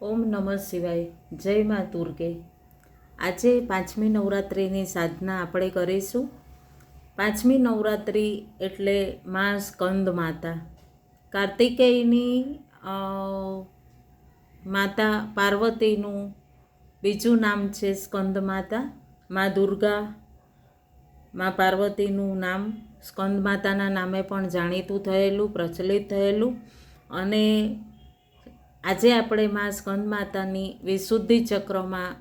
ઓમ નમઃ શિવાય. જય મા દુર્ગે. આજે પાંચમી નવરાત્રિની સાધના આપણે કરીશું. પાંચમી નવરાત્રિ એટલે મા સ્કંદ માતા, કાર્તિકેયની માતા પાર્વતીનું બીજું નામ છે સ્કંદ માતા. મા દુર્ગા, મા પાર્વતીનું નામ સ્કંદ માતાના નામે પણ જાણીતું થયેલું, પ્રચલિત થયેલું. અને આજે આપણે મા સ્કંદ માતાની વિશુદ્ધિ ચક્રમાં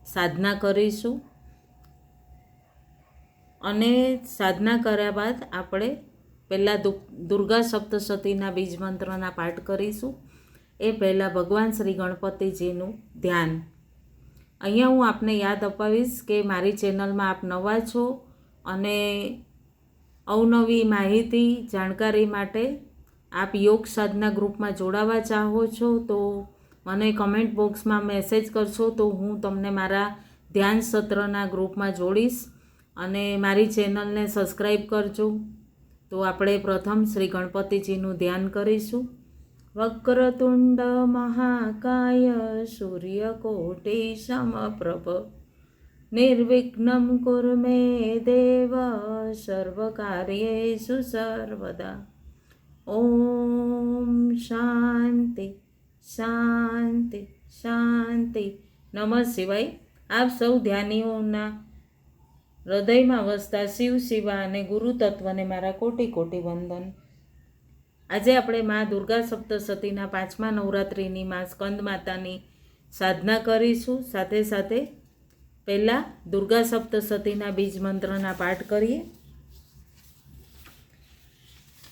સાધના કરીશું. અને સાધના કર્યા બાદ આપણે પહેલાં દુર્ગા સપ્તશતીના બીજ મંત્રના પાઠ કરીશું. એ પહેલાં ભગવાન શ્રી ગણપતિજીનું ધ્યાન. અહીંયા હું આપને યાદ અપાવીશ કે મારી ચેનલમાં આપ નવા છો અને અવનવી માહિતી જાણકારી માટે આપ યોગ સાધના ગ્રુપમાં જોડાવા ચાહો છો તો મને કમેન્ટ બોક્સમાં મેસેજ કરશો તો હું તમને મારા ધ્યાન સત્રના ગ્રુપમાં જોડીશ. અને મારી ચેનલને સબસ્ક્રાઈબ કરજો. તો આપણે પ્રથમ શ્રી ગણપતિજીનું ધ્યાન કરીશું. વક્રતુંડ મહાકાય સૂર્યકોટિ સમપ્રભ નિર્વિઘ્નમ કુરુ મે દેવ સર્વકાર્યેષુ સર્વદા. ઓમ શાંતિ શાંતિ શાંતિ. નમઃ શિવાય. આપ સૌ ધ્યાનીઓના હૃદયમાં વસતા શિવ શિવા અને ગુરુ તત્વને મારા કોટી કોટી વંદન. આજે આપણે મા દુર્ગા સપ્તશતીના પાંચમા નવરાત્રિની મા સ્કંદ માતાની સાધના કરીશું. સાથે સાથે પહેલાં દુર્ગા સપ્તશતીના બીજ મંત્રના પાઠ કરીએ.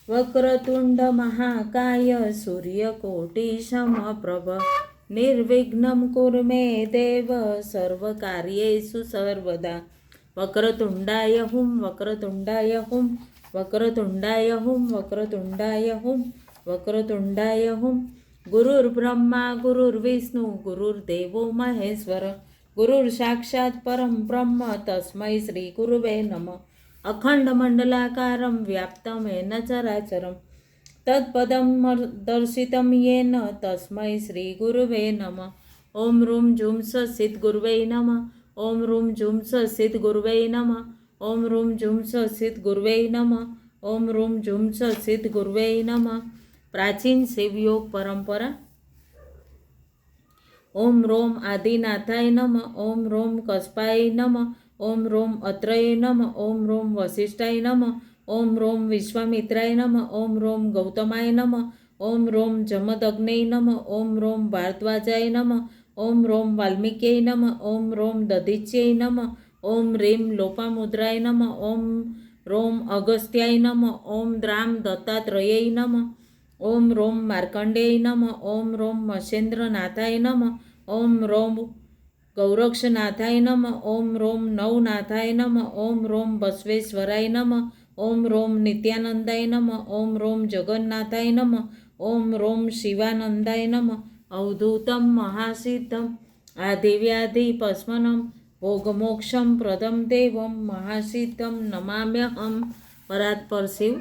વક્રતુંડ મહાકાય સૂર્યકોટિ સમપ્રભ નિર્વિઘ્નમ કુરુ મે દેવ સર્વકાર્યેષુ સર્વદા. વક્રતુંડાય હુમ વક્રતુંડાય હુમ વક્રતુંડાય હુમ વક્રતુંડાય હુમ વક્રતુંડાય હુમ. ગુરુર્બ્રહ્મા ગુરુર્વિષ્ણુ ગુરુર્દેવો મહેશ્વર ગુરુર સાક્ષાત પરમ બ્રહ્મ તસ્મૈ શ્રી ગુરુવે નમઃ. અખંડ મંડલાકારમ વ્યાપ્તમ એન ચરાચરમ તત્પદમ દર્શિતમ યેન તસ્મૈ શ્રી ગુરુવે નમઃ. ઓમ રૂમ ઝુમ સિદ્ધ ગુરુવે નમઃ. ઓમ રૂમ ઝુમ સિદ્ધ ગુરુવે નમઃ. ઓમ રૂમ ઝુમ સિદ્ધ ગુરુવે નમઃ. ઓમ રૂમ ઝુમ સિદ્ધ ગુરુવે નમઃ. પ્રાચીન શિવયોગ પરંપરા. ઓમ રોમ આદિનાથાય નમઃ. ઓમ રોમ કસ્પાય નમઃ. ઓમ રોમ અત્રય નમઃ. ઓમ રોમ વસિષ્ઠાય નમઃ. ઓમ રોમ વિશ્વામિત્રાય નમઃ. ઓમ રોમ ગૌતમાય નમઃ. ઓમ રોમ જમદગ્નય નમઃ. ઓમ રોમ ભારદ્વાજાય નમઃ. ઓમ રોમ વાલ્મીક્યય નમઃ. ઓમ રોમ દધીચ્યય નમઃ. ઓમ રીમ લોપામુદ્રાય નમઃ. ઓમ રોમ અગસ્ત્યાય નમઃ. ઓમ દ્રામ દત્તાત્રયય નમઃ. ઓમ રોમ માર્કંડેય નમઃ. ઓમ રોમ મત્સ્યેન્દ્રનાથાય નમઃ. ઓમ રોમ ગૌરક્ષનાથાય નમઃ. ઓમ રોમ નવનાથાય નમઃ. ઓમ રોમ બસવેશ્વરાય નમઃ. ઓમ રોમ નિત્યાનંદાય નમઃ. ઓમ રોમ જગન્નાથાય નમઃ. ઓમ રોમ શિવાનંદાય નમઃ. અવધૂતમ મહાસિદ્ધમ આધિવ્યાધિ પસ્મનમ ભોગમોક્ષમ પ્રદમ દેવમ મહાસિદ્ધમ નમામ્યહમ. પરાત્પર શિવ.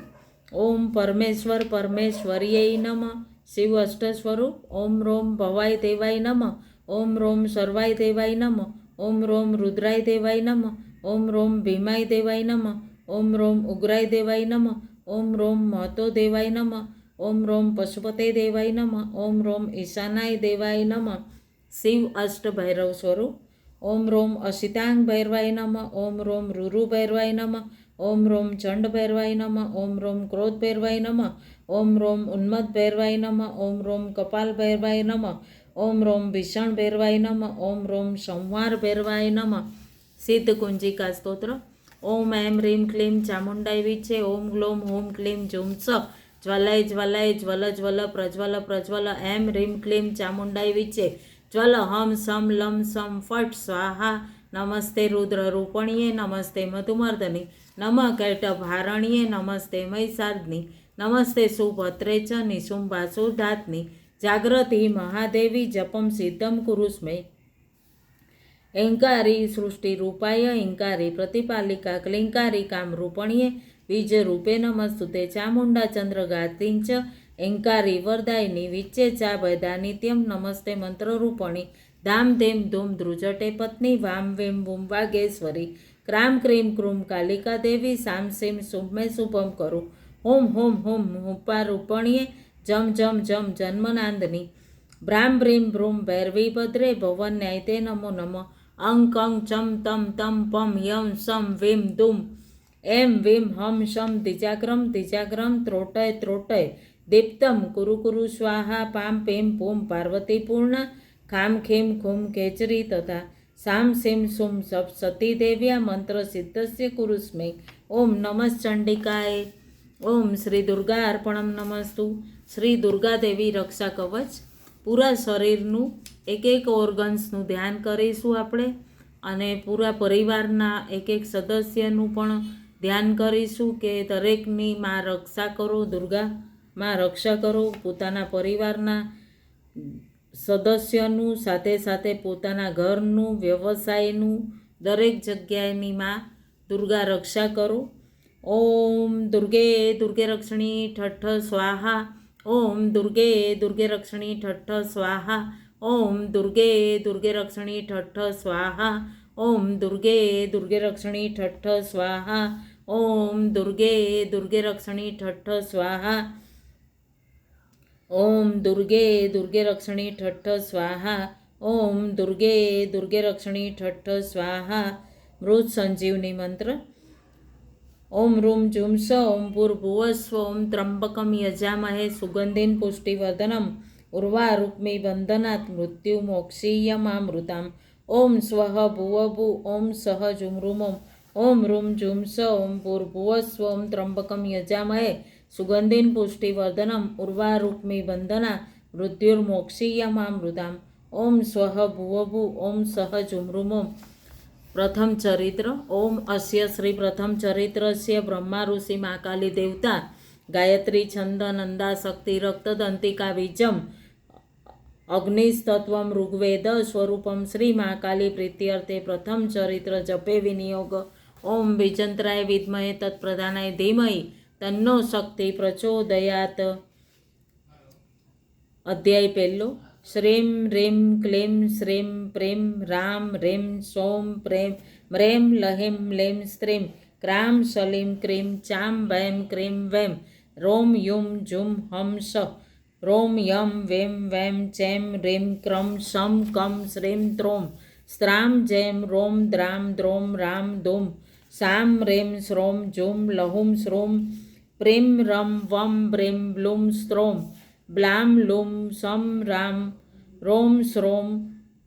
ઓમ પરમેશ્વર પરમેશ્વર્યય નમઃ. શિવ અષ્ટ સ્વરૂપ. ઓમ રોમ ભવાય દેવાય નમઃ. ઓમ રોમ સર્વાય દેવાય નમઃ. ઓમ રોમ રુદ્રાય દેવાય નમઃ. ઓમ રોમ ભીમાય દેવાય નમઃ. ઓમ રોમ ઉગ્રાય દેવાય નમઃ. ઓમ રોમ મહતો દેવાય નમઃ. ઓમ રોમ પશુપતે દેવાય નમઃ. ઓમ રોમ ઈશાનાય દેવાય નમઃ. શિવ અષ્ટ ભૈરવ સ્વરૂપ. ઓમ રોમ અશિતાંગ ભૈરવાય નમઃ. ઓમ રોમ રૂરુ ભૈરવાય નમઃ. ઓમ રોમ ચંડ ભૈરવાય નમઃ. ઓમ રોમ ક્રોધ ભૈરવાય નમઃ. ઓમ રોમ ઉન્મત્ત ભૈરવાય નમઃ. ઓમ રોમ કપાલ ભૈરવાય નમઃ. ઓમ રોમ ભીષણ ભૈરવાય નમઃ. ઓમ રોમ સંહાર ભૈરવાય નમઃ. સિદ્ધ કુંજિકા સ્તોત્ર. ઓમ એમ રીમ ક્લીમ ચામુંડાય વિચે. ઓમ ગ્લોમ હોમ ક્લીમ ઝુમસ જ્વલય જ્વલય જ્વલ જ્વલ પ્રજ્વલ પ્રજ્વલ. એમ રીમ ક્લીમ ચામુંડાય વિચે. જ્વલ હમ સમ લમ સમ ફટ સ્વાહા. નમસ્તે રુદ્ર રૂપણીએ. નમસ્તે મધુમર્દની. નમઃ કૈટભારણીએ. નમસ્તે મહિષાર્દની. નમસ્તે સુભદ્રે ચ નિશુંભાસુધાત્ની. જાગ્રતિ મહાદેવી જપમ સિદ્ધમ કુરુસ્મૈ. એંકારી સૃષ્ટિ રૂપાય એંકારી પ્રતિપાલિકા ક્લિંકારી કામરૂપણીએ. બીજ રૂપે નમસ્તુતે ચામુંડા ચંદ્રગાત્રીં ચ એંકારી વરદાયિની વિચ્ચેચા ભયદા નિત્યમ નમસ્તે મંત્રરૂપણી ધામ ધેમ ધૂમ ધ્રુજટે પત્ની વામ વેમ બુમ વાગેશ્વરી ક્રામ ક્રીમ ક્રૂમ કાલિકા દેવી સામ સીમ શુભમે શુભમ કરું હોમ હોમ હોમ હુપા રૂપણીએ જમ જમ જમ જન્મનાંદની ભ્રામ ભ્રીમ ભ્રૂમ ભૈરવી ભદ્રે ભવન ન્યાયતે નમો નમઃ અંક અંક ચમ તમ તમ પમ યમ સમ વિમ દુમ એમ વિમ હમ શમ દિજાગ્રમ ત્રોટય ત્રોટય દીપ્તમ કુરુ કુરુ સ્વાહા પામ પેમ પૂમ પાર્વતી પૂર્ણ ખામ ખેમ ખુમ ખેચરી તથા સામ સીમ સુમ સપ સતી દેવ્યા મંત્ર સિદ્ધસ્ય કુરુસ્મે ઓમ નમઃ ચંડિકાય ઓમ શ્રી દુર્ગા અર્પણમ નમસ્તુ શ્રી દુર્ગા દેવી રક્ષા કવચ પૂરા શરીરનું એક એક ઓર્ગન્સનું ધ્યાન કરીશું આપણે અને પૂરા પરિવારના એક એક સદસ્યનું પણ ધ્યાન કરીશું કે દરેકની માં રક્ષા કરો, દુર્ગા માં રક્ષા કરો, પોતાના પરિવારના સદસ્યનું સાથે સાથે પોતાના ઘરનું, વ્યવસાયનું, દરેક જગ્યાએની માં દુર્ગા રક્ષા કરો. ઓમ દુર્ગે દુર્ગે રક્ષણી ઠઠ્ઠ સ્વાહા. ઓમ દુર્ગે દુર્ગે રક્ષણી ઠઠ્ઠ સ્વાહા. ઓમ દુર્ગે દુર્ગે રક્ષણી ઠઠ્ઠ સ્વાહા. ઓમ દુર્ગે દુર્ગે રક્ષણી ઠઠ્ઠ સ્વાહા. ઓમ દુર્ગે દુર્ગે રક્ષણી ઠઠ્ઠ સ્વાહા. ઓમ દુર્ગે દુર્ગે રક્ષણી ઠઠ્ઠ સ્વાહા. ઓમ દુર્ગે દુર્ગે રક્ષણી ઠઠ્ઠ સ્વાહા. મૃત સંજીવની મંત્ર. ઓમ રૂમ જુમ સ ઓમ ભૂર્ભુવસ્વ ઓમ ત્રંબકમ યજામહે સુગંધિન પુષ્ટિવર્ધનમ ઉર્વારુક્મી બંધનાत् મૃત્યુ મોક્ષીયમામૃતામ. ઓમ સ્વઃ ભુવભુ ઓમ સહ જુમરૂમોમ. ઓમ રૂમ જુમ સ ઓમ ભૂર્ભુવસ્વ ઓમ ત્રંબકમ યજામહે સુગંધિન પુષ્ટિવર્ધનમ ઉર્વારુક્મી બંધના મૃત્યુર્મોક્ષીયમામૃતામ. ઓમ સ્વઃ ભુવભુ ઓમ સહ જુમરૂમોમ. પ્રથમ ચરિત્ર. ઓમ અસ્ય શ્રી પ્રથમ ચરિત્રસ્ય બ્રહ્મા ઋષિ મહાકાલી દેવતા ગાયત્રી છંદ નંદા શક્તિ રક્તદંતિકા બીજમ અગ્નિસ્તત્વમ ઋગ્વેદ સ્વરૂપમ શ્રી મહાકાલી પ્રીત્યર્થે પ્રથમ ચરિત્ર જપે વિનિયોગ. ઓમ વિજંત્રાય વિદ્મહે તત્પ્રધાનાય ધીમહિ તન્નો શક્તિ પ્રચોદયાત. અધ્યાય પહેલો. શ્રીમ રીમ ક્લીમ શ્રીમ પ્રેમ રામ રેમ સોમ પ્રેમ म्रेम लहिम लेम स्त्रीम क्राम सलीम क्रीम चाम वैम क्रीम वैम रोम युम जुम हम स रोम यम वेम वैम चैम रीम क्रम सम कम श्रीम त्रोम स्त्राम जैम रोम द्राम द्रोम राम दुम साम रेम श्रोम जुम लहुम श्रोम प्रीम रम वम ब्रीम ब्लूम स्त्रोम ब्लाम लुम सम राम रोम श्रोम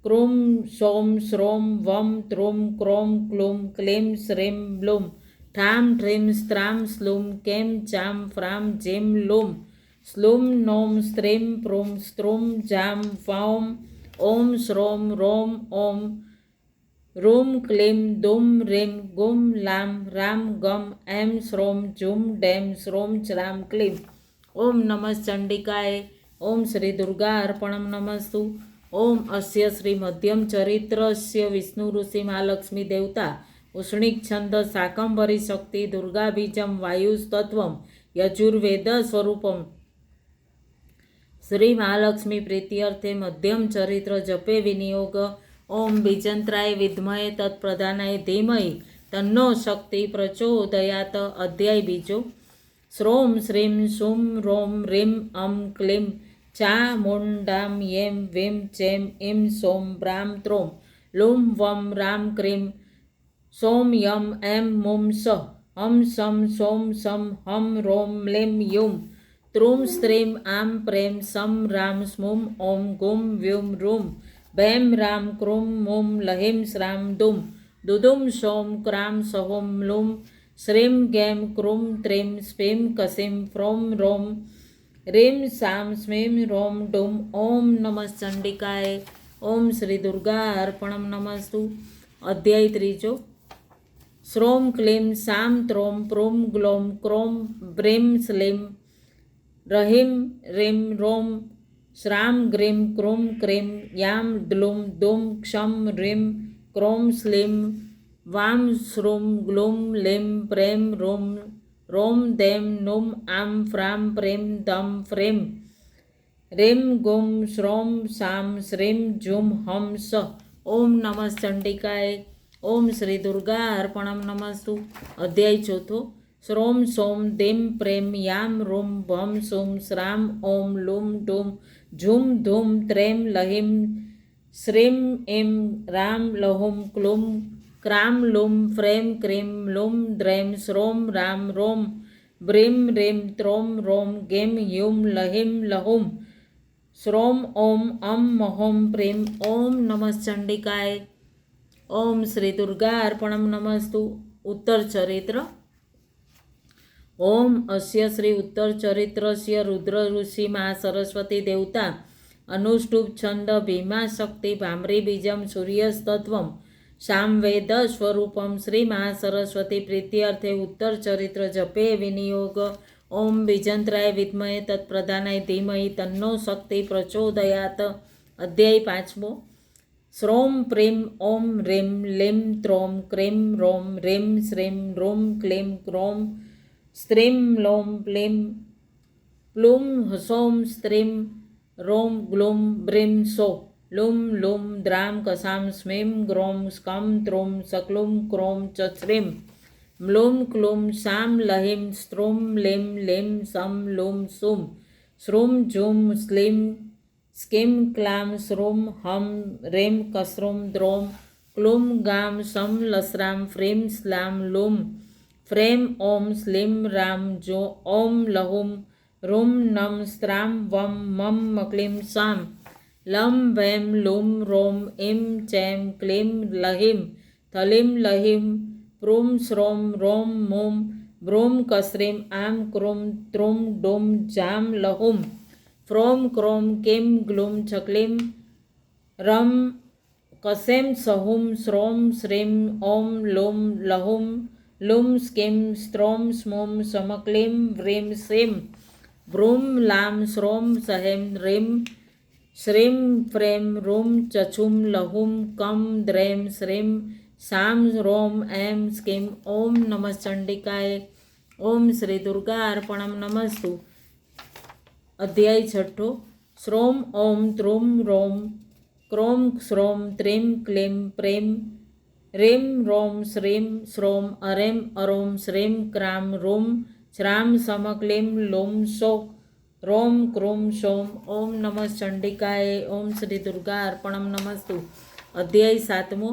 क्रूम सोम श्रोम वम त्रुम क्रोम क्लूम क्लीम श्रीम ब्लूम ठाम ठ्रीम स्त्राम स्लूम केम चाम फ्राम जेम लूम स्लूम नोम स्त्रीम प्रूम स्त्रुम जाम फौम ओम श्रोम रोम ओम रूम क्लीम दुम रीम गुम लाम राम गम एम श्रोम जुम डेम श्रोम च्राम क्लीम. ओम नमः चंडिकाय. ओम श्री दुर्गा अर्पणम नमस्तु. ओम अस्य श्री मध्यम चरित्रस्य विष्णु ऋषि महालक्ष्मी देवता उष्णिक छंद शाकंभरी शक्ति दुर्गा बीजम वायुस्तत्वम यजुर्वेद स्वरूपम श्री महालक्ष्मी प्रीत्यर्थे मध्यम चरित्र जपे विनियोग. ओम बीजंत्राय विद्महे तत्प्रधानाय धीमहि तन्नो शक्ति प्रचोदयात. अध्याय बीजो. श्रोम श्रीम सुम रोम रीम अम क्लीम चा मुंडाम येम वेम चेम इम सोम ब्राम त्रोम लुम वम राम क्रीम सोम यम एम मुम स हम सम सोम सम हम रोम लेम युम त्रुम स्त्रीम आम प्रेम सम राम स्मुम ओम गुम व्युम रूम भैम राम क्रूम मुम लहिम श्राम दुम दुदुम सोम क्राम सहोम लुम श्रीम गैम क्रूम त्रीम स्पीम कसिम फ्रोम रोम रीम साम स्मीम रोम डुम. ओम नमः चंडिकाय. ओम श्री दुर्गा अर्पणम नमस्तु. अध्याय त्रीजो. श्रोम क्लीम साम त्रोम प्रूम ग्लोम क्रोम ब्रीम स्लीम रहीम रीम रोम श्राम ग्रीम क्रूम क्रीम याम द्लूम दुम क्षम रीम क्रोम स्लीम वाम श्रूम ग्लूम लीम प्रेम रोम રોમ દેમ નુમ આમ ફ્રામ પ્રેમ ધમ ફ્રેમ રેમ ગુમ શ્રોમ સામ શ્રીમ જુમ હમ સ. ઓમ નમઃ ચંડિકાય. ઓમ શ્રી દુર્ગા અર્પણમ નમસ્તુ. અધ્યાય ચોથો. શ્રોમ સોમ દેમ પ્રેમ યામ રૂમ ભમ સુમ શ્રામ ઓમ લુમ ડુમ ઝુમ ધૂમ ત્રેમ લહિમ શ્રીમ એમ રામ લહુમ ક્લુમ ક્રામ લુમ ફ્રેમ ક્રીમ લુમ દ્રેમ શ્રોમ રામ રોમ બ્રીમ રીમ ત્રોમ રોમ ગેમ હ્યુમ લહિમ લહુમ શ્રોમ ઓમ અમ મહોમ પ્રેમ. ઓમ નમઃ ચંડિકાય. ઓમ શ્રી દુર્ગા અર્પણમ નમસ્તુ. ઉત્તર ચરિત્ર. ઓમ અસ્ય શ્રી ઉત્તર ચરિત્રસ્ય રુદ્ર ઋષિ મા સરસ્વતી દેવતા અનુષ્ટુપ છંદ ભીમા શક્તિ ભામ્રી બીજમ સૂર્યસ્તત્વમ સામવેદ સ્વરૂપમ શ્રી મહાસરસ્વતી પ્રીત્યર્થે ઉત્તર ચરિત્ર જપે વિનિયોગ. ઓમ બીજંત્રાય વિદ્મહે તત્પ્રધાનાય ધીમહિ તન્નો શક્તિ પ્રચોદયાત. અધ્યાય પાંચમો. શ્રોમ પ્રેમ ઓમ રેમ લેમ ત્રોમ ક્રેમ રોમ રેમ શ્રેમ રોમ ક્લેમ ક્રોમ સ્ત્રીમ લોમ પ્લેમ પ્લુમ હસોમ સ્ત્રીમ રોમ ગ્લુમ બ્રીમ સો લુમ લુમ દ્રામ કસામ સ્મેમ ગ્રોમ સ્કમ ત્રોમ સક્લુમ ક્રોમ ચશ્રીમ મ્લુમ ક્લુમ શામ લહિમ સ્ત્રુમ લેમ લેમ સમ લુમ સુમ શ્રુમ ઝુમ સ્લીમ સ્કીમ ક્લામ શ્રુમ હમ રેમ કસ્રુમ દ્રોમ ક્લુમ ગામ સમ લસરામ ફ્રેમ સ્લામ લુમ ફ્રેમ ઓમ સ્લીમ રામ જો ઓમ લહુમ રૂમ નમ સ્ત્રામ વમ મમ મક્લીમ સામ લમ વેમ લુમ રોમ એમ ચેમ ક્લીમ લહિમ થલીમ લહિમ પ્રુમ શ્રોમ રોમ મુમ બ્રૂમ કસ્રીમ આમ ક્રુમ ત્રુમ ડુમ જામ લહુમ ફ્રોમ ક્રોમ કિમ ગ્લુમ છક્લીમ રમ કસેમ સહુમ શ્રોમ શ્રીમ ઓમ લુમ લહુમ લુમ સ્કીમ સ્ત્રોમ સ્મુમ સમક્લીમ વ્રીમ શ્રીમ ભ્રૂમ લામ શ્રોમ સહેમ રીમ શ્રીમ ફ્રેમ રૂમ ચછુમ લહુમ કમ દ્રેમ શ્રીમ સામ રોમ એમ સ્કીમ. ઓમ નમઃ ચંડિકાય. ઓમ શ્રી દુર્ગા અર્પણમ નમસ્તુ. અધ્યાય છઠ્ઠો. શ્રોમ ઓમ ત્રુમ રોમ ક્રોમ શ્રોમ ત્રીમ ક્લીમ પ્રેમ રેમ રોમ શ્રીમ શ્રોમ અરેમ અરોમ શ્રીમ ક્રામ રૂમ શ્રામ સમક્લીમ લુમ સો રોમ ક્રૂમ સોમ. ઓમ નમઃ ચંડિકાય. ઓમ શ્રી દુર્ગા અર્પણમ નમસ્તુ. અધ્યાય સાતમો.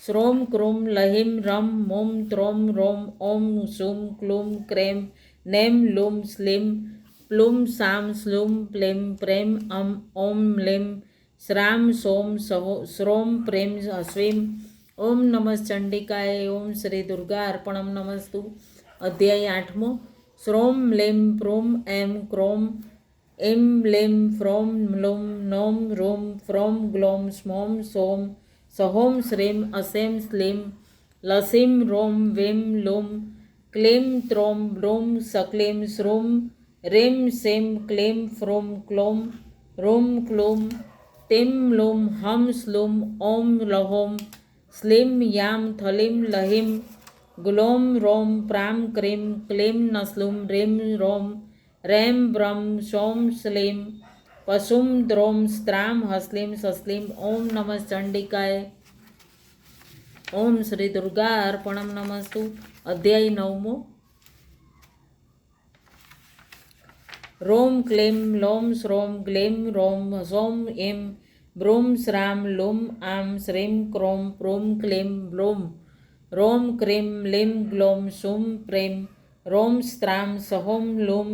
શ્રોમ ક્રૂમ લહિમ રમ મુમ ત્રોમ રોમ ઓમ sum ક્લુમ crime name લુમ slim plume સામ સ્લુમ પ્લેમ પ્રેમ અમ ઓમ લેમ શ્રામ સોમ શ્રોમ પ્રેમ અશ્વિમ. ઓમ નમઃ ચંડિકાય. ઓમ શ્રી દુર્ગા અર્પણમ નમસ્તુ. અધ્યાય આઠમો. શ્રોમ લેમ પ્રૂમ એમ ક્રોમ એમ લેમ ફ્રોમ લુમ નોમ રૂમ ફ્રોમ ગ્લોમ સ્મોમ સોમ સહોમ શ્રીમ અસેમ સ્લીમ લસીમ રોમ વેમ લુમ ક્લીમ ત્રોમ બ્રૂમ સક્લીમ શ્રુમ રેમ સેમ ક્લીમ ફ્રોમ ક્લોમ રૂમ ક્લુમ તિમ લુમ હમ સ્લુમ ઓમ લહોમ સ્લીમ યામ થલીમ લહિમ ગ્લોમ રોમ પ્રામ ક્રીમ ક્લીમ નસ્લુમ રેમ રોમ રેમ બ્રમ સોમ સ્લીમ પશુમ દ્રોમ સ્ત્રામ હસ્લીમ સસ્લીમ. ઓમ નમઃ ચંડિકાય. ઓમ શ્રી દુર્ગા અર્પણમ નમસ્તુ. અધ્યાય નવમો. રોમ ક્લીમ લોમ શ્રોમ ગ્લીમ રોમ સોમ એમ બ્રૂમ શ્રામ લુમ આમ શ્રીમ ક્રોમ પ્રૂમ ક્લીમ બ્લૂમ રોમ ક્રીમ લીમ ગ્લોમ સુમ પ્રેમ રોમ સ્ત્રામ સહોમ લુમ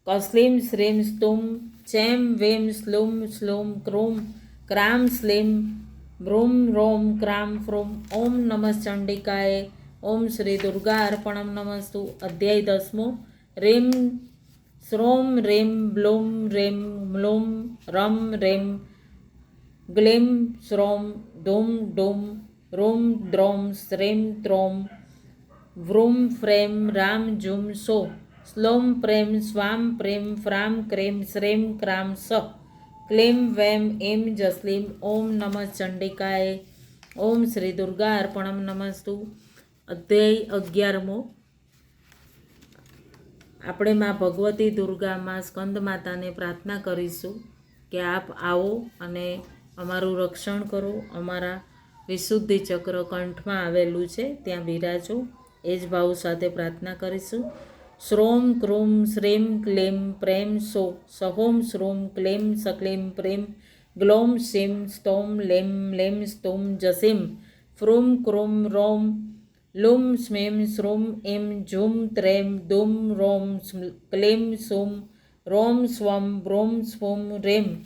કસ્લીમ શ્રીમ સ્તુમ ચેમ વેમ સ્લુમ સ્લુમ ક્રૂમ ક્રામ સ્લીમ બ્રૂમ રોમ ક્રામ ફ્રૂમ. ઓમ નમઃ ચંડિકાય. ઓમ શ્રી દુર્ગા અર્પણમ નમસ્તુ. અધ્યાય દસમો. રેમ શ્રોમ રેમ બ્લૂમ રેમ મ્લુમ રમ રેમ ગ્લીમ શ્રોમ ધૂમ ડુમ રૂમ દ્રોમ શ્રીમ ત્રોમ વ્રૂમ ફ્રેમ રામ ઝુમ સો સ્લોમ પ્રેમ સ્વામ પ્રેમ ફ્રામ ક્રેમ શ્રેમ ક્રામ સ ક્લીમ વેમ એમ જસ્લીમ. ઓમ નમઃ ચંડિકાય. ઓમ શ્રી દુર્ગા અર્પણમ નમસ્તુ. અધ્યાય 11મો. આપણે માં ભગવતી દુર્ગા માં સ્કંદ માતાને પ્રાર્થના કરીશું કે આપ આવો અને અમારું રક્ષણ કરો, અમારા વિશુદ્ધિ ચક્ર કંઠમાં આવેલું છે ત્યાં બિરાજો. એ જ ભાવ સાથે પ્રાર્થના કરીશું. શ્રોમ ક્રૂમ શ્રીમ ક્લીમ પ્રેમ સહોમ શ્રોમ ક્લેમ સક્લીમ પ્રેમ ગ્લોમ શીમ સ્તોમ લેમ લેમ સ્તોમ જસીમ ફ્રૂમ ક્રૂમ રોમ લુમ સ્મેમ શ્રોમ એમ ઝુમ ત્રેમ દુમ રોમ ક્લીમ સુમ રોમ સ્વમ બ્રોમ સ્વમ રેમ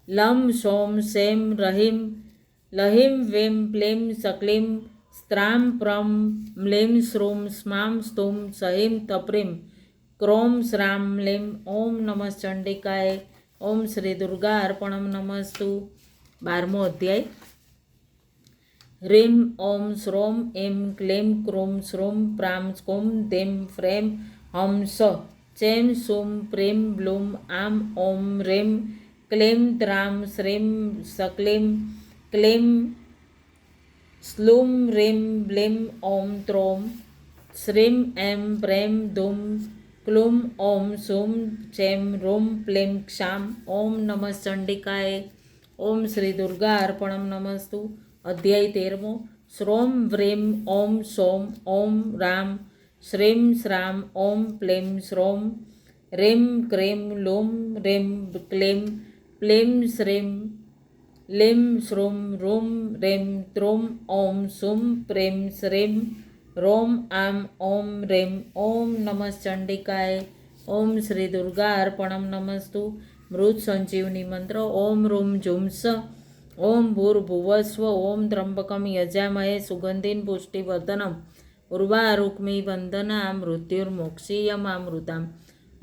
લમ સોમ સેમ રહીમ લહિમ વેમ પ્લેમ સક્લીમ સ્ત્રામ પ્રમ મ્લેમ શ્રોમ સ્મામ સ્તુમ સહિમ તપ્રીમ ક્રોમ શ્રામ લેમ. ઓમ નમઃ ચંડિકાય. ઓમ શ્રી દુર્ગા અર્પણમ નમસ્તુ. 12મો અધ્યાય. રીમ ઓમ શ્રોમ એમ ક્લેમ ક્રોમ શ્રોમ પ્રામ સ્કોમ દેમ ફ્રેમ હમ સ ચેમ સુમ પ્રેમ બ્લુમ આમ ઓમ રેમ ક્લેમ ત્રામ શ્રેમ સક્લેમ ક્લેમ સ્લુમ રેમ બ્લેમ ઓમ ત્રોમ શ્રીમ એમ પ્રેમ ધુમ ક્લુમ ઓમ સુમ ચેમ રોમ પ્લેમ ક્ષામ. ઓમ નમઃ ચંડિકાય. ઓમ શ્રી દુર્ગા અર્પણમ નમસ્તુ. અધ્યાય 13મો. શ્રોમ વ્રેમ ઓમ સોમ ઓમ રામ શ્રીમ શ્રામ ઓમ પ્લેમ શ્રોમ રેમ ક્રેમ લોમ રેમ ક્લેમ પ્લેમ શ્રેમ લેમ શ્રોમ રોમ રેમ ત્રોમ ઓમ સુમ પ્રેમ શ્રેમ રોમ આમ ઓમ રેમ. ઓમ નમઃ ચંડિકાય. ઓમ શ્રી દુર્ગા અર્પણમ નમસ્તુ. મૃત સંજીવની મંત્ર. ઓમ રૂમ ઝુમ્સ ઓમ ભૂર્ભુવસ્વ ઓમ ત્રંબકમ યજામહે સુગંધિન પુષ્ટિવર્ધનમ ઉર્વારુક્મી વંદના મૃત્યુર્મોક્ષીયમામૃતામ.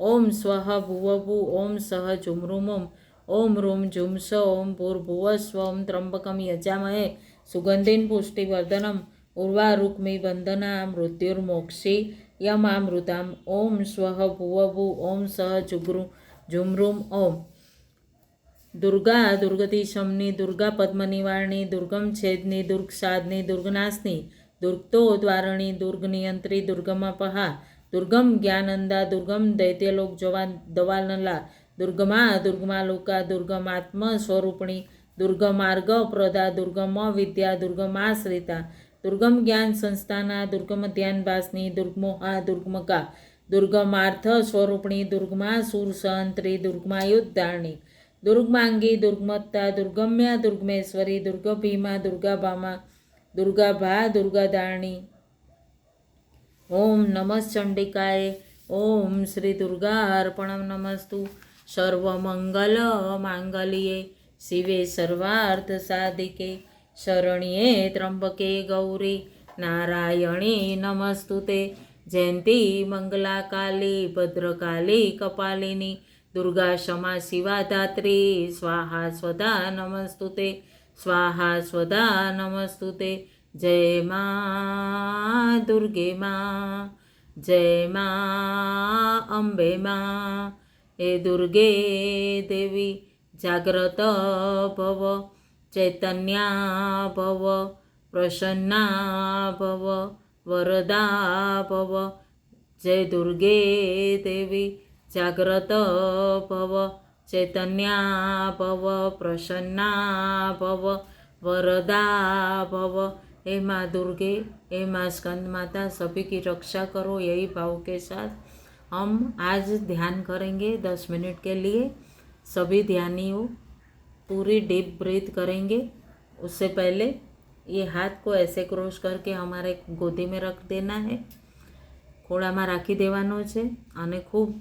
ઓમ સ્વઃ ભુવભુ ઓમ સહ ઝુમરૂમમ ઓમ રૂમ ઝુમ્સ ઓમ ભૂર્ભુવસ્વ ઓમ ત્રંબકમ યજામહે સુગંધિન પુષ્ટિવર્ધનમ ઉર્વારુક્મી વંદના મૃત્યુર્મોક્ષીયમામૃતામ. ઓમ સ્વઃ ભુવભુ ઓમ સહ ઝુમરૂમ. ઓમ દુર્ગા દુર્ગતિ શમની દુર્ગા પદ્મનિવારણી દુર્ગમ છેદની દુર્ગસાદની દુર્ગનાશની દુર્ગતો દ્વારણી દુર્ગનિયંત્રી દુર્ગમપહા દુર્ગમ જ્ઞાનંદા દુર્ગમ દૈત્યલોક દવાનલા દુર્ગમા દુર્ગમાલોકા દુર્ગમાત્મ સ્વરૂપિણી દુર્ગમાર્ગ પ્રદા દુર્ગમ વિદ્યા દુર્ગમાશ્રિતા દુર્ગમ જ્ઞાન સંસ્થાના દુર્ગમ ધ્યાનભાસની દુર્ગમોહા દુર્ગમકા દુર્ગમાર્થ સ્વરૂપિણી દુર્ગમા સુરસહંત્રી દુર્ગમાયુદ્ધારણી દુર્ગમાંગી દુર્ગમત્તા દુર્ગમ્યા દુર્ગમેશ્વરી દુર્ગભીમા દુર્ગાભામા દુર્ગાભા દુર્ગાદારણી. ઓમ નમઃ ચંડિકાય. ઓમ શ્રી દુર્ગા અર્પણમ નમસ્તુ. સર્વમંગલ માંગલ્યે શિવે સર્વાર્થ સાધિકે શરણ્યે ત્રંબકે ગૌરી નારાયણી નમસ્તુતે. જયંતી મંગલા કાલી ભદ્રકાલી કપાલિની દુર્ગા ક્ષમા શિવા ધાત્રી સ્વાહા સ્વધા નમસ્તુતે સ્વાહા સ્વધા નમસ્તુતે. જય મા દુર્ગે મા જય મા અંબે મા. હે દુર્ગે દેવી જાગ્રત ભવ ચૈતન્યા ભવ પ્રસન્ના ભવ વરદા ભવ. જય દુર્ગે દેવી જાગ્રત ભવ ચૈતન્યા ભવ પ્રસન્ના ભવ वरदा भव। हे माँ दुर्गे, हे माँ स्कंद माता, सभी की रक्षा करो, यही भाव के साथ हम आज ध्यान करेंगे 10 मिनट के लिए। सभी ध्यानियों पूरी डीप ब्रीथ करेंगे। उससे पहले ये हाथ को ऐसे क्रॉस करके हमारे गोदी में रख देना है, खोड़ाમાં રાખી દેવાનો છે અને ખૂબ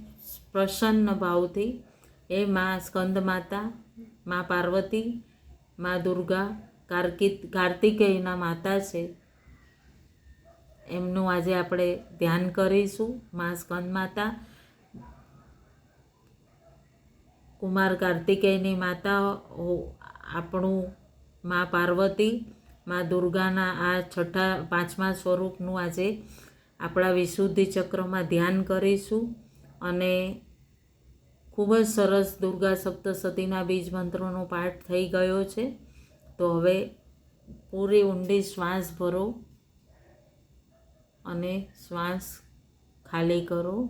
પ્રસન્ન ભાવથી એ માં સ્કંદ માતા, માં પાર્વતી, માં દુર્ગા, કાર્તિકેયના માતા છે, એમનું આજે આપણે ધ્યાન કરીશું। માં સ્કંદ માતા, કુમાર કાર્તિકેયની માતા, આપણું માં પાર્વતી, માં દુર્ગાના આ છઠ્ઠા 5મા સ્વરૂપનું આજે આપણા વિશુદ્ધિ ચક્રમાં ध्यान કરીશું। અને ખૂબ જ સરસ દુર્ગા સપ્તસતીના બીજ મંત્રોનો પાઠ થઈ ગયો છે। તો હવે પૂરી ઊંડી શ્વાસ ભરો અને શ્વાસ ખાલી કરો।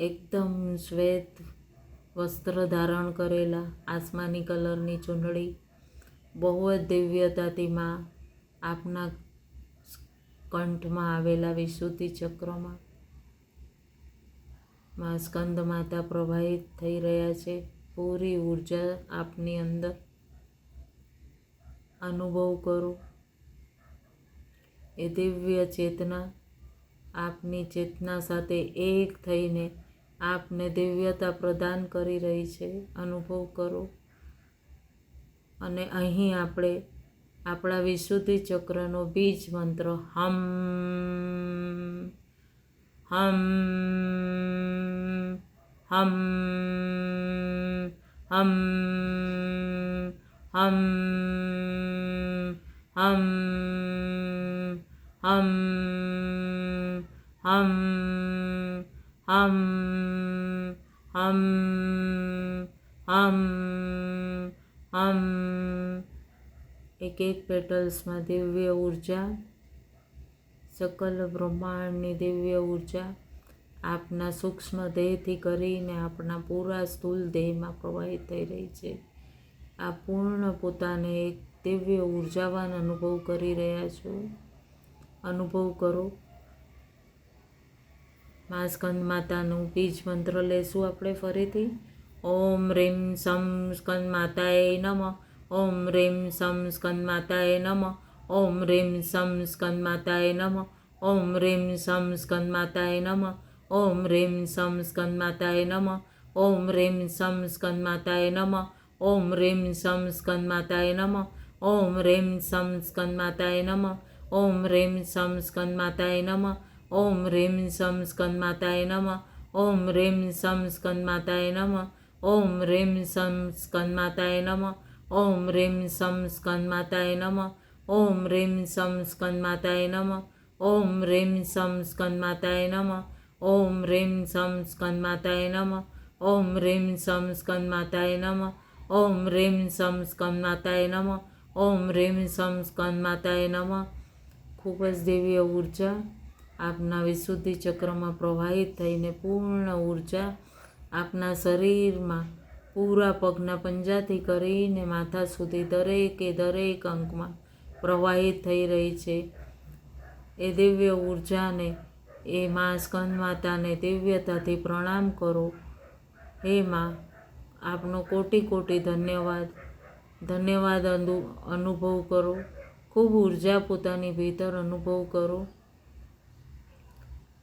એકદમ શ્વેત વસ્ત્ર ધારણ કરેલા, આસમાની કલરની ચૂંદડી, બહુ જ દિવ્યતાથી માં આપના કંઠમાં આવેલા વિશુદ્ધિ ચક્રમાં માં સ્કંદ માતા પ્રવાહિત થઈ રહ્યા છે. પૂરી ઉર્જા આપની અંદર અનુભવ કરો. એ દિવ્ય ચેતના આપની ચેતના સાથે એક થઈને આપને દિવ્યતા પ્રદાન કરી રહી છે. અનુભવ કરો. અને અહીં આપણે આપણા વિશુદ્ધિ ચક્રનો બીજ મંત્ર હમ હમ હમ હમ હમ હમ હમ હમ હમ હમ હમ હમ એક એક પેટલ્સમાં દિવ્ય ઉર્જા, સકલ બ્રહ્માંડની દિવ્ય ઉર્જા આપના સૂક્ષ્મ દેહથી કરીને આપણા પૂરા સ્થૂલ દેહમાં પ્રવાહિત થઈ રહી છે. આ પૂર્ણ પોતાને એક દિવ્ય ઉર્જાવાન અનુભવ કરી રહ્યા છો. અનુભવ કરો. મા સ્કંદ માતાનું બીજ મંત્ર લેશું આપણે ફરીથી. ઓમ રીમ સમ સ્કંદ માતાએ નમઃ. ઓમ રીમ સમ સ્કંદ માતાએ નમઃ. ઓમ રીમ સમ સ્કંદ માતાએ નમઃ. ઓમ રીમ સમ સ્કંદ માતાએ નમઃ. ઓમ રીમ સમ સ્કંદ માતાએ નમઃ. ઓમ રીમ સમ સ્કંદ માતાએ નમઃ. ઓમ રીમ સમ સ્કંદ માતાએ નમઃ. ઓમ રીમ સમ સ્કંદ માતાએ નમઃ. ઓમ રીમ સમ સ્કંદ માતાએ નમઃ. ઓમ રીમ સમ સ્કંદ માતાએ નમઃ. ઓમ રીમ સમ સ્કંદ માતાએ નમઃ. ઓમ રીમ સમ સ્કંદ માતાએ નમઃ. ઓમ રીમ સમ સ્કંદ માતાએ નમઃ. ઓમ રીમ સમ સ્કંદ માતાએ નમઃ. ઓમ રીમ સમ સ્કંદ માતાએ નમઃ. ઓમ રીમ સમ સ્કંદ માતાએ નમઃ. ઓમ રીમ સમ સ્કંદ માતાએ નમઃ. ઓમ રીમ સમ સ્કંદ માતાએ નમઃ. ઓમ રીમ સમ સ્કંદ માતાએ નમઃ. ખૂબ જ દિવ્ય ઉર્જા આપના વિશુદ્ધિ ચક્રમાં પ્રવાહિત થઈને પૂર્ણ ઉર્જા આપના શરીરમાં પૂરા પગના પંજાથી કરીને માથા સુધી દરેક અંગમાં પ્રવાહિત થઈ રહી છે. એ દિવ્ય ઉર્જાને, એ મા સ્કંદ માતાને દિવ્યતાથી પ્રણામ કરો. હે મા, આપનો કોટી કોટી ધન્યવાદ. ધન્યવાદ અનુભવ કરો. ખૂબ ઉર્જા પોતાની ભીતર અનુભવ કરો.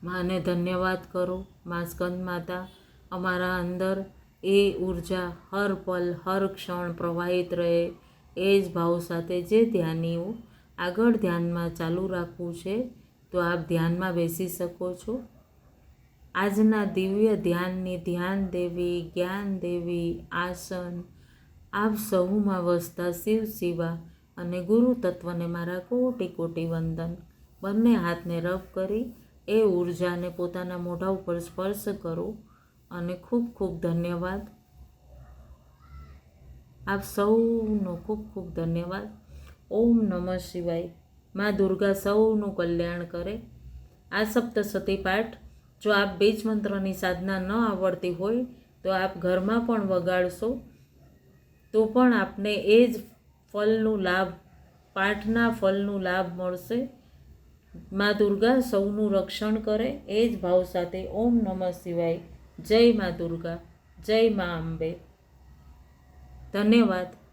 માને ધન્યવાદ કરો. મા સ્કંદ માતા અમારા અંદર એ ઉર્જા હર પલ હર ક્ષણ પ્રવાહિત રહે, એ જ ભાવ સાથે. જે ધ્યાનીઓ આગળ ધ્યાનમાં ચાલુ રાખવું છે તો આપ ધ્યાનમાં બેસી શકો છો. આજના દિવ્ય ધ્યાનની ધ્યાન દેવી, જ્ઞાન દેવી, આસન આપ સહુમાં વસતા શિવ શિવા અને ગુરુ તત્વને મારા કોટી કોટી વંદન. બંને હાથને રબ કરી એ ઉર્જાને પોતાના મોઢા ઉપર સ્પર્શ કરો અને ખૂબ ખૂબ ધન્યવાદ. આપ સૌનો ખૂબ ખૂબ ધન્યવાદ. ઓમ નમઃ શિવાય. મા દુર્ગા સૌનું કલ્યાણ કરે. આ સપ્તસતી પાઠ જો આપ બીજ મંત્રની સાધના ન આવડતી હોય તો આપ ઘરમાં પણ વગાડશો તો પણ આપને એ જ ફલનું લાભ, પાઠના ફલનું લાભ મળશે. મા દુર્ગા સૌનું રક્ષણ કરે, એ જ ભાવ સાથે. ઓમ નમઃ શિવાય. જય મા દુર્ગા. જય મા અંબે. ધન્યવાદ.